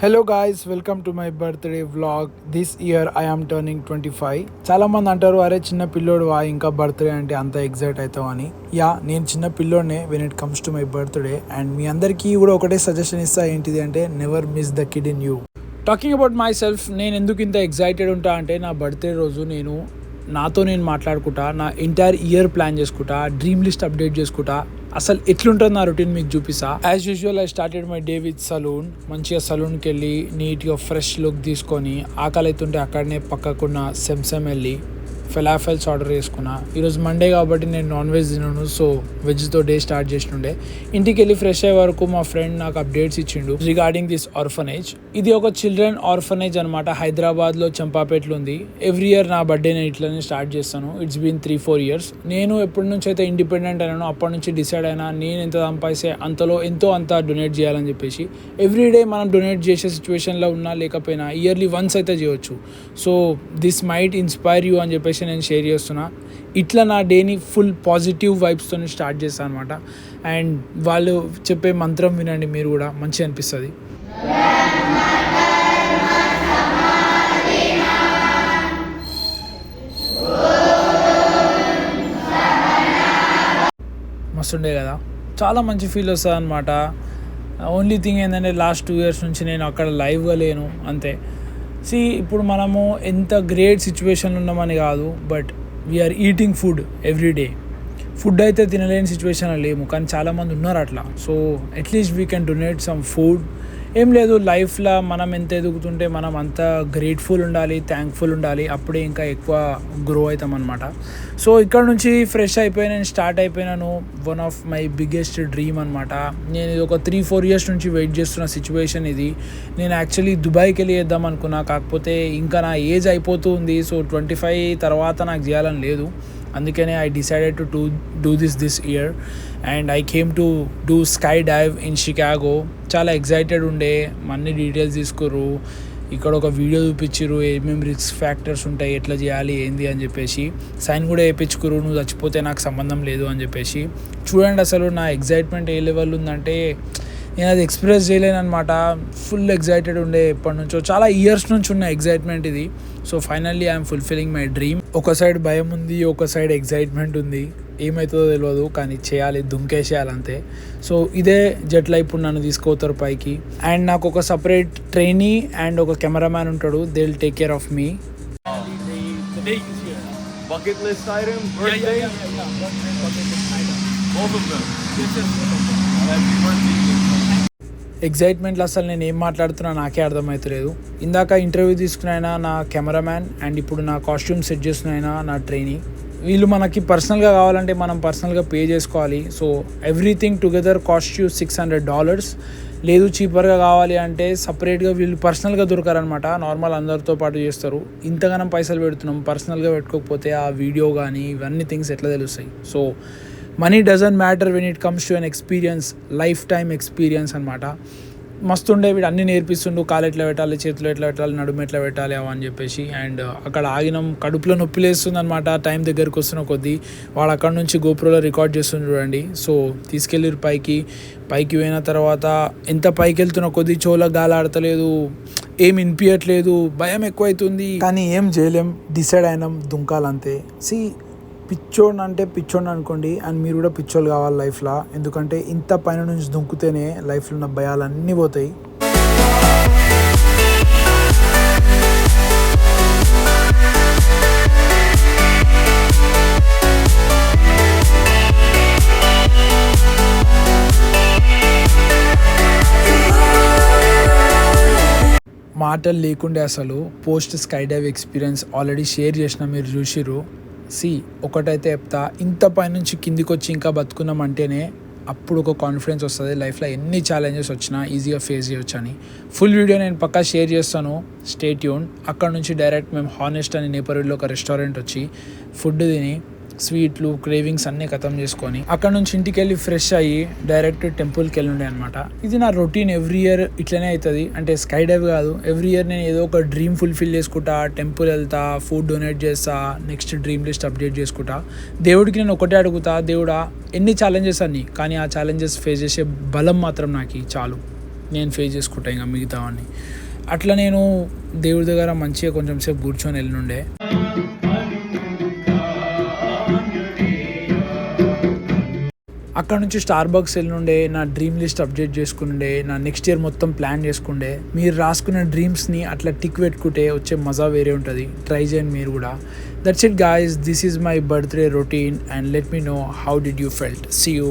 Hello guys, welcome to my birthday vlog. This year I am turning 25. చాలా మంది అంటారు, అరే చిన్న పిల్లోడు ఇంకా బర్త్డే అంటే అంత ఎగ్జైట్ అవుతావు అని. నేను చిన్న పిల్లోడ్నే when it comes to my birthday. And మీ అందరికీ కూడా ఒకటే సజెషన్ ఇస్తా, ఏంటిది అంటే never miss the kid in you. Talking about myself, నేను ఎందుకు ఇంత ఎగ్జైటెడ్ ఉంటా అంటే నా బర్త్డే రోజు నాతో నేను మాట్లాడుకుంటా, నా ఎంటైర్ ఇయర్ ప్లాన్ చేసుకుంటా, డ్రీమ్ లిస్ట్ అప్డేట్ చేసుకుంటా, అసలు ఎట్లుంటుంది నా రొటీన్ మీకు చూపిస్తా. As usual I started my day with salon. మంచిగా సలూన్కి వెళ్ళి నీట్గా ఫ్రెష్ లుక్ తీసుకొని, ఆకలి అవుతుంటే అక్కడనే పక్కకున్న సెమ్సెమ్ వెళ్ళి ఫెలాఫెల్స్ ఆర్డర్ చేసుకున్నా. ఈరోజు మండే కాబట్టి నేను నాన్ వెజ్ తినను, సో వెజ్తో డే స్టార్ట్ చేసిండే. ఇంటికి వెళ్ళి ఫ్రెష్ అయ్యే వరకు మా ఫ్రెండ్ నాకు అప్డేట్స్ ఇచ్చిండు రిగార్డింగ్ దిస్ ఆర్ఫనేజ్. ఇది ఒక చిల్డ్రన్ ఆర్ఫనేజ్ అనమాట, హైదరాబాద్లో చంపాపేటలో ఉంది. ఎవ్రీ ఇయర్ నా బర్త్డే నేను ఇట్లనే స్టార్ట్ చేస్తాను. It's been 3-4 years. నేను ఎప్పటి నుంచి అయితే ఇండిపెండెంట్ అయినానో అప్పటి నుంచి డిసైడ్ అయినా, నేను ఎంత సంపాదిస్తే అంతలో ఎంతో అంత డొనేట్ చేయాలని చెప్పేసి. ఎవ్రీడే మనం డొనేట్ చేసే సిచ్యువేషన్లో ఉన్నా లేకపోయినా ఇయర్లీ వన్స్ అయితే చేయొచ్చు. So this might inspire you అని చెప్పేసి నేను షేర్ చేస్తున్నా. ఇట్లా నా డేని ఫుల్ పాజిటివ్ వైబ్స్తో స్టార్ట్ చేస్తాను అనమాట. అండ్ వాళ్ళు చెప్పే మంత్రం వినండి, మీరు కూడా మంచిగా అనిపిస్తుంది. మస్తుండే కదా, చాలా మంచి ఫీల్ వస్తుంది అనమాట. ఓన్లీ థింగ్ ఏంటంటే లాస్ట్ 2 years నుంచి నేను అక్కడ లైవ్గా లేను, అంతే. ఇప్పుడు మనము ఎంత గ్రేట్ సిచ్యువేషన్లో ఉన్నామని కాదు, but we are eating food every day. Food అయితే తినలేని సిచ్యువేషన్లో లేము, కానీ చాలామంది ఉన్నారు అట్లా. So at least we can donate some food. ఏం లేదు, లైఫ్లో మనం ఎంత ఎదుగుతుంటే మనం అంత గ్రేట్ఫుల్ ఉండాలి, థ్యాంక్ఫుల్ ఉండాలి, అప్పుడే ఇంకా ఎక్కువ గ్రో అవుతాం అనమాట. సో ఇక్కడ నుంచి ఫ్రెష్ అయిపోయి నేను స్టార్ట్ అయిపోయినాను. One of my biggest dream అనమాట. నేను ఇది ఒక 3-4 years నుంచి వెయిట్ చేస్తున్న సిచ్యువేషన్ ఇది. నేను యాక్చువల్లీ దుబాయ్కి వెళ్ళి చేద్దాం అనుకున్నా, కాకపోతే ఇంకా నా ఏజ్ అయిపోతూ ఉంది. సో 25 తర్వాత నాకు చేయాలని లేదు. అందుకనే I decided to do this year. And I came to do sky dive in Chicago. చాలా ఎగ్జైటెడ్ ఉండే, అన్ని డీటెయిల్స్ తీసుకుర్రు, ఇక్కడ ఒక వీడియో చూపించారు, ఏమేమి రిస్క్ ఫ్యాక్టర్స్ ఉంటాయి, ఎట్లా చేయాలి ఏంది అని చెప్పేసి. సైన్ కూడా వేయించుకురు, నువ్వు చచ్చిపోతే నాకు సంబంధం లేదు అని చెప్పేసి. చూడండి అసలు నా ఎగ్జైట్మెంట్ ఏ లెవెల్ ఉందంటే నేను అది ఎక్స్ప్రెస్ చేయలేను అనమాట. ఫుల్ ఎగ్జైటెడ్ ఉండే, ఎప్పటి నుంచో చాలా ఇయర్స్ నుంచి ఉన్న ఎగ్జైట్మెంట్ ఇది. So finally I'm fulfilling my dream. ఒక సైడ్ భయం ఉంది, ఒక సైడ్ ఎగ్జైట్మెంట్ ఉంది. ఏమవుతుందో తెలియదు, కానీ చేయాలి, దుంకేసేయాలి అంతే. సో ఇదే జట్లో ఇప్పుడు నన్ను తీసుకుపోతారు పైకి. అండ్ నాకు ఒక సపరేట్ ట్రైనీ అండ్ ఒక కెమెరామ్యాన్ ఉంటాడు. They will take care of me. Bucket list item, birthday? Both of them. Happy birthday. ఎగ్జైట్మెంట్లో అసలు నేను ఏం మాట్లాడుతున్నా నాకే అర్థమవుతలేదు. ఇందాక ఇంటర్వ్యూ తీసుకున్న నా కెమెరామ్యాన్ అండ్ ఇప్పుడు నా కాస్ట్యూమ్ సెట్ చేస్తున్న నా ట్రైనీ, వీళ్ళు మనకి పర్సనల్గా కావాలంటే మనం పర్సనల్గా పే చేసుకోవాలి. So everything together cost you $600. లేదు చీపర్గా కావాలి అంటే సపరేట్గా వీళ్ళు పర్సనల్గా దొరకారనమాట. నార్మల్ అందరితో పాటు చేస్తారు. ఇంతగానం పైసలు పెడుతున్నాం, పర్సనల్గా పెట్టుకోకపోతే ఆ వీడియో కానీ ఇవన్నీ థింగ్స్ ఎట్లా తెలుస్తాయి. So money doesn't matter when it comes to an experience, life time experience అనమాట. మస్తు ఉండే, వీడు అన్నీ నేర్పిస్తుండు, కాలు ఎట్లా పెట్టాలి, చేతులు ఎట్లా పెట్టాలి, నడుము ఎట్లా పెట్టాలి అని చెప్పేసి. అండ్ అక్కడ ఆగినాం, కడుపులో నొప్పి లేస్తుంది అనమాట టైం దగ్గరికి వస్తున్న కొద్దీ. వాడు అక్కడ నుంచి గోప్రోలో రికార్డ్ చేస్తుంది చూడండి. సో తీసుకెళ్ళి పైకి పోయిన తర్వాత ఎంత పైకి వెళ్తున్న కొద్దీ చెవులకు గాలి ఆడతలేదు, ఏం వినిపించట్లేదు, భయం ఎక్కువైతుంది, కానీ ఏం చేయలేం, డిసైడ్ అయినాం దుంకాలంతే. పిచ్చోడిని అంటే పిచ్చోడిని అనుకోండి, అండ్ మీరు కూడా పిచ్చోళ్ళు కావాలి లైఫ్లో. ఎందుకంటే ఇంత పైన నుంచి దుంకుతేనే లైఫ్లో ఉన్న భయాలన్నీ పోతాయి. మాటలు లేకుండే అసలు post sky dive experience already share చేసిన, మీరు చూసిర్రు. ఒకటైతే చెప్తా, ఇంత పైనుంచి కిందికి వచ్చి ఇంకా బతుకున్నామంటేనే అప్పుడు ఒక కాన్ఫిడెన్స్ వస్తుంది. లైఫ్లో ఎన్ని ఛాలెంజెస్ వచ్చినా ఈజీగా ఫేస్ చేయొచ్చు అని. ఫుల్ వీడియో నేను పక్కా షేర్ చేస్తాను, స్టే ట్యూన్. అక్కడ నుంచి డైరెక్ట్ మేము హానెస్ట్ అని నేపథ్యంలో ఒక రెస్టారెంట్ వచ్చి ఫుడ్ తిని స్వీట్లు క్రేవింగ్స్ అన్నీ ఖతం చేసుకొని అక్కడ నుంచి ఇంటికి వెళ్ళి ఫ్రెష్ అయ్యి డైరెక్ట్ టెంపుల్కి వెళ్ళి ఉండే అనమాట. ఇది నా రొటీన్, ఎవ్రీ ఇయర్ ఇట్లనే అవుతుంది. అంటే స్కై డైవ్ కాదు, ఎవ్రీ ఇయర్ నేను ఏదో ఒక డ్రీమ్ ఫుల్ఫిల్ చేసుకుంటా, టెంపుల్ వెళ్తా, ఫుడ్ డొనేట్ చేస్తా, నెక్స్ట్ డ్రీమ్ లిస్ట్ అప్డేట్ చేసుకుంటా. దేవుడికి నేను ఒకటే అడుగుతా, దేవుడా ఎన్ని ఛాలెంజెస్ అన్ని, కానీ ఆ ఛాలెంజెస్ ఫేస్ చేసే బలం మాత్రం నాకు చాలు. నేను ఫేస్ చేసుకుంటా ఇంకా మిగతావన్నీ. అట్లా నేను దేవుడి దగ్గర మంచిగా కొంచెం సేపు కూర్చొని వెళ్ళుండే. అక్కడ నుంచి స్టార్ బక్స్ వెళ్ళుండే, నా డ్రీమ్ లిస్ట్ అప్డేట్ చేసుకుండే, నా నెక్స్ట్ ఇయర్ మొత్తం ప్లాన్ చేసుకుండే. మీరు రాసుకున్న డ్రీమ్స్ని అట్లా టిక్ పెట్టుకుంటే వచ్చే మజా వేరే ఉంటుంది. ట్రై చేయండి మీరు కూడా. That's it guys, this is my birthday routine and let me know how did you felt. See you.